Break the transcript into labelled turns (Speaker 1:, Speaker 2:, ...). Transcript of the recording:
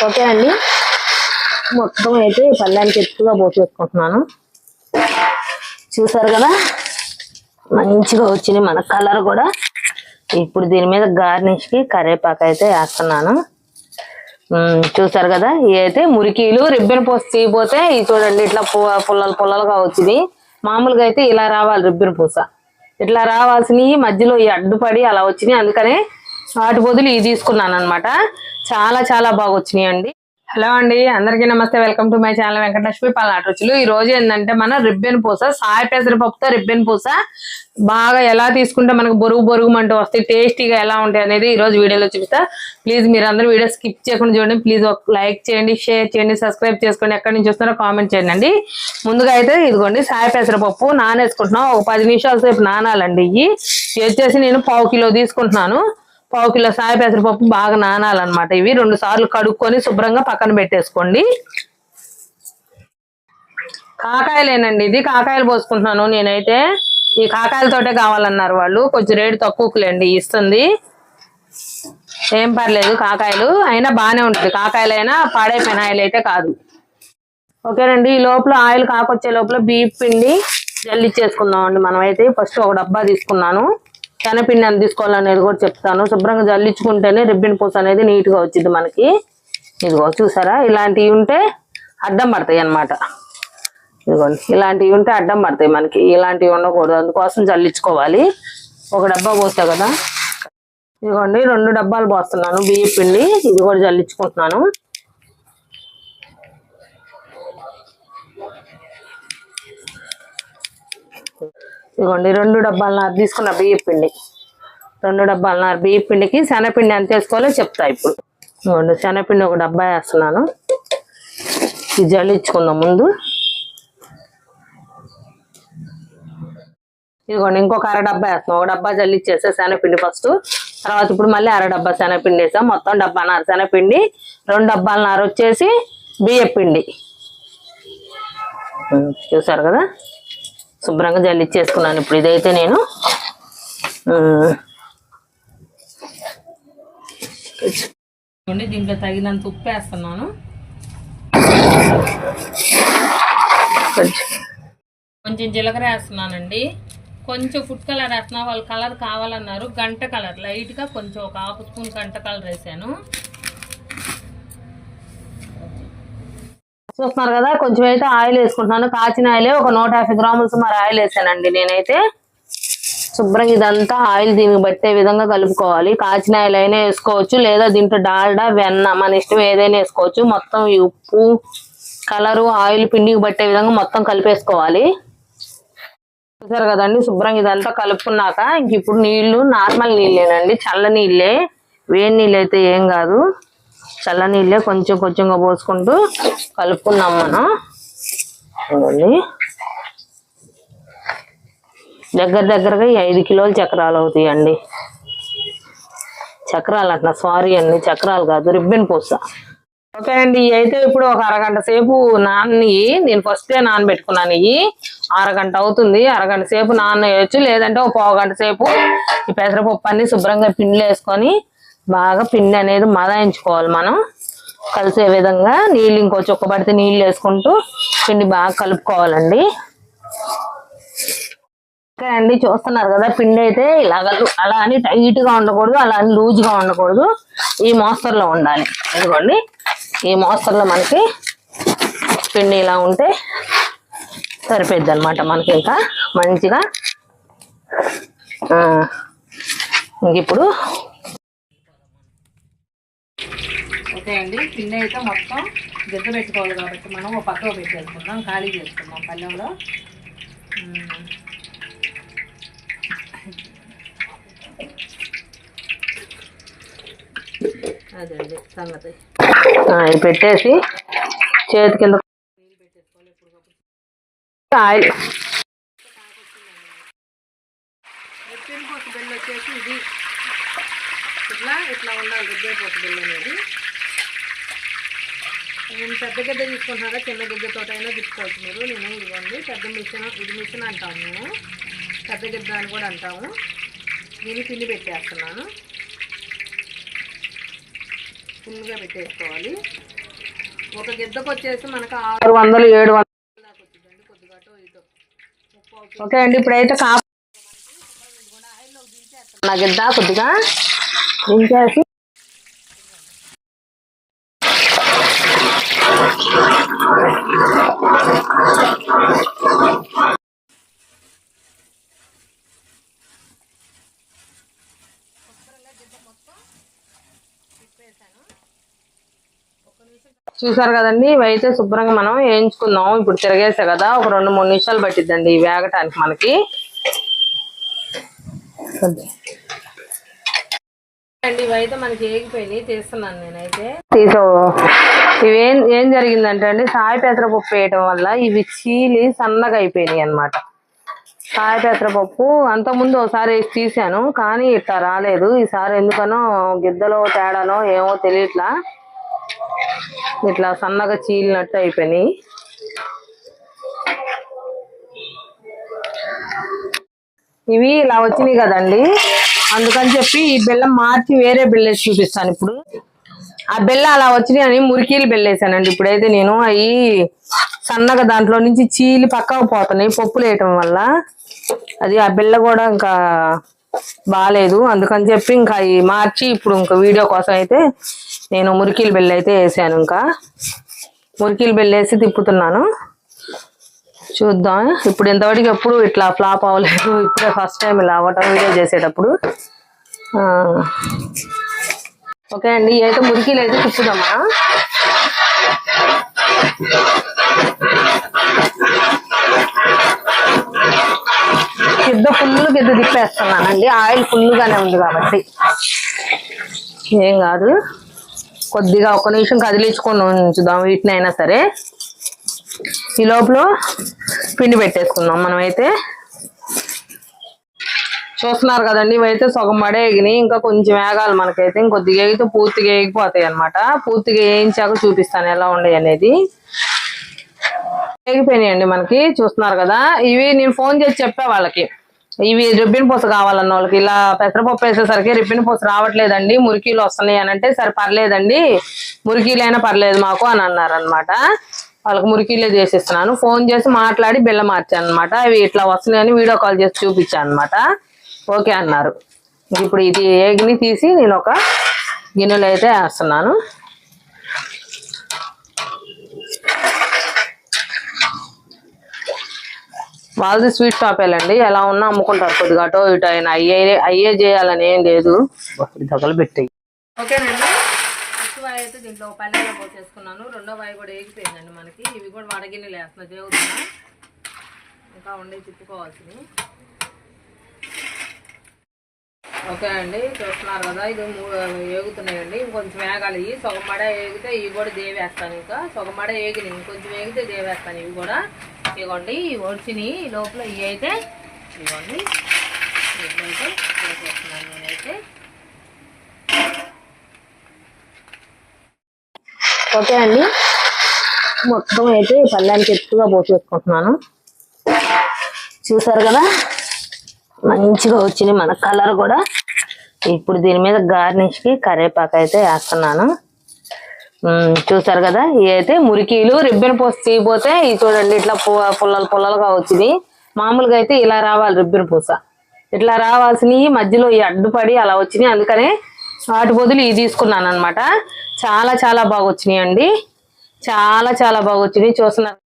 Speaker 1: Okay అండి, మొత్తం అయితే పళ్ళానికి ఎక్కువగా పోసేసుకుంటున్నాను. చూసారు కదా మంచిగా వచ్చింది మన కలర్ కూడా. ఇప్పుడు దీని మీద గార్నిష్ కి కరివేపాకు అయితే వేస్తున్నాను. చూసారు కదా, ఇవి అయితే మురికీలు రిబ్బన్ పూస తీయపోతే ఇవి చూడండి ఇట్లా పుల్లలు పుల్లలుగా వచ్చింది. మామూలుగా అయితే ఇలా రావాలి రిబ్బన్ పూస, ఇట్లా రావాల్సినవి మధ్యలో ఈ అడ్డుపడి అలా వచ్చినాయి. అందుకనే వాటి బదులు ఇవి తీసుకున్నాను అనమాట. చాలా చాలా బాగా వచ్చినాయి అండి. హలో అండి, అందరికీ నమస్తే. Welcome to my channel Venkatalakshmi పల్నాటి రుచులు. ఈ రోజు ఏంటంటే మన రిబ్బన్ పూస, సాయి పెసరపప్పుతో రిబ్బన్ పూస బాగా ఎలా తీసుకుంటే మనకు బొరుగు అంటూ వస్తాయి, టేస్టీగా ఎలా ఉంటాయి అనేది ఈ రోజు వీడియోలో చూపిస్తా. ప్లీజ్ మీరు అందరూ వీడియో స్కిప్ చేయకుండా చూడండి. ప్లీజ్ ఒక లైక్ చేయండి, షేర్ చేయండి, సబ్స్క్రైబ్ చేసుకోండి. ఎక్కడి నుంచి చూస్తారో కామెంట్ చేయండి. ముందుగా అయితే ఇదిగోండి సాయి పెసరపప్పు నానేసుకుంటున్నాం. ఒక 10 నిమిషాల సేపు నానాలండి. ఇవి వచ్చేసి నేను 1/2 కిలో తీసుకుంటున్నాను. 1/2 కిలో సాయి పెసరపప్పు బాగా నానాలన్నమాట. ఇవి 2 సార్లు కడుక్కొని శుభ్రంగా పక్కన పెట్టేసుకోండి. కాకాయలేనండి, ఇది కాకాయలు పోసుకుంటున్నాను నేనైతే. ఈ కాకాయలతోటే కావాలన్నారు వాళ్ళు, కొంచెం రేటు తక్కువకులేండి ఇస్తుంది. ఏం పర్లేదు, కాకాయలు అయినా బాగానే ఉంటుంది. కాకాయలు అయినా పాడైపోయిన ఆయిల్ అయితే కాదు. ఓకేనండి, ఈ లోపల ఆయిల్ కాకొచ్చే లోపల బియ్యం పిండి జల్లిచ్చేసుకుందాం అండి. మనమైతే ఫస్ట్ ఒక డబ్బా తీసుకున్నాను. శనగపిండి ఎంత తీసుకోవాలనేది కూడా చెప్తాను. శుభ్రంగా జల్లించుకుంటేనే రిబ్బన్ పూస అనేది నీట్గా వచ్చింది మనకి. ఇదిగో చూసారా, ఇలాంటివి ఉంటే అడ్డం పడతాయి అన్నమాట. ఇదిగోండి ఇలాంటివి ఉంటే అడ్డం పడతాయి మనకి, ఇలాంటివి ఉండకూడదు. అందుకోసం జల్లించుకోవాలి. ఒక డబ్బా పోస్తా కదా, ఇదిగోండి 2 డబ్బాలు పోస్తున్నాను బియ్యం పిండి. ఇది కూడా జల్లించుకుంటున్నాను. ఇదిగోండి 2 డబ్బాలన్నర తీసుకున్న బియ్యం పిండి. 2 డబ్బాలన్నర బియ్యం పిండికి శనగపిండి ఎంత వేసుకోవాలో చెప్తా ఇప్పుడు. ఇదిగోండి శనగపిండి ఒక డబ్బా వేస్తున్నాను. ఇది జల్లించుకుందాం ముందు. ఇదిగోండి ఇంకొక 1/2 డబ్బా వేస్తున్నాం. ఒక డబ్బా జల్లిచ్చేసా శనగపిండి ఫస్ట్. తర్వాత ఇప్పుడు మళ్ళీ 1/2 డబ్బా శనగపిండి వేసాం. మొత్తం 1 డబ్బాన్నర శనగపిండి, 2 డబ్బాలన్నర వచ్చేసి బియ్యం పిండి. చూసారు కదా, శుభ్రంగా జల్లిచ్చేసుకున్నాను. ఇప్పుడు ఇదైతే నేను దీంట్లో తగినంత ఉప్పు వేస్తున్నాను. కొంచెం జీలకర్ర వేస్తున్నానండి. కొంచెం ఫుడ్ కలర్ వేస్తున్నా, వాళ్ళు కలర్ కావాలన్నారు. గంట కలర్ లైట్గా కొంచెం ఒక 1/2 స్పూన్ గంట కలర్ వేసాను. చూస్తున్నారు కదా, కొంచెం అయితే ఆయిల్ వేసుకుంటున్నాను. కాచిన ఆయిలే ఒక 150 గ్రాముల సుమారు ఆయిల్ వేసానండి నేనైతే. శుభ్రంగా ఇదంతా ఆయిల్ దీనికి బట్టే విధంగా కలుపుకోవాలి. కాచిన ఆయిల్ అయినా వేసుకోవచ్చు, లేదా దీంట్లో డాల్డా వెన్న మన ఇష్టం ఏదైనా వేసుకోవచ్చు. మొత్తం ఈ ఉప్పు కలరు ఆయిల్ పిండికి బట్టే విధంగా మొత్తం కలిపేసుకోవాలి. చూసారు కదండి, శుభ్రంగా ఇదంతా కలుపుకున్నాక ఇంక ఇప్పుడు నీళ్లు నార్మల్ నీళ్ళేనండి, చల్ల నీళ్ళే. వేడి నీళ్ళు అయితే ఏం కాదు, చల్ల నీళ్ళే కొంచెం కొంచెంగా పోసుకుంటూ కలుపుకున్నాం మనం. దగ్గరగా 5 కిలోల చక్రాలు అవుతాయండి. చక్రాలు అట్లా సారీ అండి, చక్రాలు కాదు, రిబ్బన్ పూస. ఓకే అండి, ఇవి అయితే ఇప్పుడు ఒక 1/2 గంట సేపు నేను ఫస్టే నానబెట్టుకున్నాను. ఇవి 1/2 గంట అవుతుంది. 1/2 గంట సేపు నానవేయచ్చు, లేదంటే ఒక 1/4 గంట సేపు ఈ పెసరపప్పు అన్ని శుభ్రంగా పిండిలో వేసుకొని బాగా పిండి అనేది మదాయించుకోవాలి. మనం కలిసే విధంగా నీళ్ళు ఇంకో చుక్క పడితే నీళ్ళు వేసుకుంటూ పిండి బాగా కలుపుకోవాలండి. ఓకే అండి, చూస్తున్నారు కదా, పిండి అయితే ఇలాగ అలా అని టైట్ గా ఉండకూడదు, అలా అని లూజ్ గా ఉండకూడదు. ఈ మోస్తరులో ఉండాలి. ఇదిగోండి ఈ మోస్తరులో మనకి పిండి ఇలా ఉంటే సరిపోద్ది అనమాట మనకి. ఇంకా మంచిగా ఇంక ఇప్పుడు ఓకే అండి, పిండి అయితే మొత్తం గిద్ద పెట్టుకోవాలి కాబట్టి మనం ఒక పక్కకు పెట్టేసుకుందాం, ఖాళీ చేసుకుందాం పళ్ళెంలో. అదండి సంగతి. ఇది పెట్టేసి చేతి కింద ఆయిల్ రిబ్బన్ పూస బిళ్ళ వచ్చేసి ఇది ఇట్లా ఉండాలి. రిబ్బన్ పూస బిళ్ళ అనేది నేను పెద్ద గిద్ద తీసుకుంటున్నారా, చిన్న గిద్దతో అయినా తిప్పుకోవచ్చు మీరు. నేను ఇదిగోండి పెద్ద మిషన్, ఇది మిషన్ అంటాము మేము, పెద్ద గిద్ద అని కూడా అంటాము. దీన్ని పిండి పెట్టేస్తున్నాను. ఫుల్గా పెట్టేసుకోవాలి. ఒక గిద్దకు వచ్చేసి మనకు 600 700 దాకా వచ్చిందండి, కొద్దిగా అటు ఇటు. ఓకే అండి, ఇప్పుడైతే నా గిద్ద కొద్దిగా దించేసి చూసారు కదండి. ఇవైతే శుభ్రంగా మనం వేయించుకుందాం. ఇప్పుడు తిరగేసా కదా, ఒక 2-3 నిమిషాలు పట్టిద్దండి వేగటానికి మనకి. అండి ఇవైతే మనకి ఏగిపోయినాయి, తీస్తున్నాను నేనైతే. ఏం జరిగిందంటే అండి, సాయి పెసరపప్పు వేయటం వల్ల ఇవి చీలి సన్నగా అయిపోయినాయి అనమాట. సాయి పెసరపప్పు అంతకుముందు ఒకసారి వేసి తీసాను, కానీ ఇట్లా రాలేదు. ఈసారి ఎందుకనో గిద్దలో తేడానో ఏమో తెలియట్లా, ఇట్లా సన్నగా చీలినట్టు అయిపోయినాయి. ఇవి ఇలా వచ్చినాయి కదండి, అందుకని చెప్పి ఈ బెల్లం మార్చి వేరే బెల్లేసి చూపిస్తాను. ఇప్పుడు ఆ బెల్ల అలా వచ్చినాయి అని మురికీలు బెల్లేసానండి. ఇప్పుడైతే నేను అవి సన్నగా దాంట్లో నుంచి చీలి పక్కకు పోతున్నాయి పప్పులు వేయటం వల్ల. అది ఆ బెల్ల కూడా ఇంకా బాగాలేదు, అందుకని చెప్పి ఇంకా అవి మార్చి ఇప్పుడు ఇంకా వీడియో కోసం అయితే నేను మురికీలు బెల్ల అయితే వేసాను. ఇంకా మురికీలు బెల్లేసి తిప్పుతున్నాను. చూద్దాం. ఇప్పుడు ఇంతవరకు ఎప్పుడు ఇట్లా ఫ్లాప్ అవ్వలేదు, ఇప్పుడే ఫస్ట్ టైం ఇలా అవ్వటం వీడియో చేసేటప్పుడు. ఓకే అండి, అయితే మురికీలు అయితే తిప్పుదామా. గిద్ద తిప్పేస్తున్నానండి, ఆయిల్ ఫుల్గానే ఉంది కాబట్టి ఏం కాదు. కొద్దిగా 1 నిమిషం కదిలించుకొని ఉంచుదాం వీటిని అయినా సరే. ఈ లోపల పిండి పెట్టేసుకుందాం మనమైతే. చూస్తున్నారు కదండి, ఇవైతే సగం పడే ఎగినాయి, ఇంకా కొంచెం వేగాలి మనకైతే. ఇంకొద్దిగా ఎగితే పూర్తిగా ఎగిపోతాయి అనమాట. పూర్తిగా వేయించాక చూపిస్తాను ఎలా ఉండే అనేది. వేగిపోయినాయండి మనకి, చూస్తున్నారు కదా. ఇవి నేను ఫోన్ చేసి చెప్పా వాళ్ళకి, ఇవి రిబ్బిన్ పూస కావాలన్న వాళ్ళకి. ఇలా పెసరపప్పు వేసేసరికి రిబ్బిన్ పూస రావట్లేదండి, మురికీలు వస్తున్నాయి అని అంటే, సరే పర్లేదండి మురికీలైనా పర్లేదు మాకు అని అన్నారు అనమాట. వాళ్ళకి మురికీలే చేసిస్తున్నాను. ఫోన్ చేసి మాట్లాడి బెల్లం మార్చాను అనమాట. అవి ఇట్లా వస్తున్నాయని వీడియో కాల్ చేసి చూపించాను అనమాట. ఓకే అన్నారు. ఇప్పుడు ఇది ఏగిని తీసి నేను ఒక గిన్నెలో అయితే వేస్తున్నాను. వాళ్ళది స్వీట్ షాపేలండి, ఎలా ఉన్నా అమ్ముకుంటారు. కొద్దిగా అటో ఇటో అయినా అయ్యే చేయాలని ఏం లేదు, దగలు పెట్టాయి. ఓకేనండి, ఫస్ట్ వాయి అయితే దీంట్లో పల్లెలో పోసేసుకున్నాను. రెండో వాయి కూడా ఏగిపోయిందండి మనకి. ఇవి కూడా వడగిన్నెలు వేస్తున్నా దేవుతున్నా, ఇంకా ఉండే తిప్పుకోవాల్సింది. ఓకే అండి, చూస్తున్నారు కదా, ఇది ఏగుతున్నాయండి. ఇంకొంచెం వేగాలి. సగం మడ ఏగితే ఇవి కూడా దేవేస్తాను. ఇంకా సగం మడ ఏగినాయి, ఇంకొంచెం ఏగితే దేవేస్తాను. ఇవి కూడా ఇవ్వండి, వచ్చినాయి. లోపల ఇవి అయితే ఇవ్వండి, ఇవైతే వేసేస్తున్నాను నేనైతే. ఓకే అండి, మొత్తం అయితే పళ్ళానికి ఎక్కువగా పోసేసుకుంటున్నాను. చూసారు కదా, మంచిగా వచ్చినాయి మన కలర్ కూడా. ఇప్పుడు దీని మీద గార్నిష్కి కరివేపాకు అయితే వేస్తున్నాను. చూసారు కదా, ఇవి అయితే మురికీలు. రిబ్బన్ పూస తీయపోతే ఇవి చూడండి ఇట్లా పుల్లలుగా వచ్చింది. మామూలుగా అయితే ఇలా రావాలి రిబ్బన్ పూస, ఇట్లా రావాల్సినవి మధ్యలో ఈ అడ్డుపడి అలా వచ్చినాయి. అందుకనే వాటి బదులు ఇవి తీసుకున్నాను అనమాట. చాలా చాలా బాగా వచ్చినాయి అండి, చాలా చాలా బాగా వచ్చినాయి. చూస్తున్నారు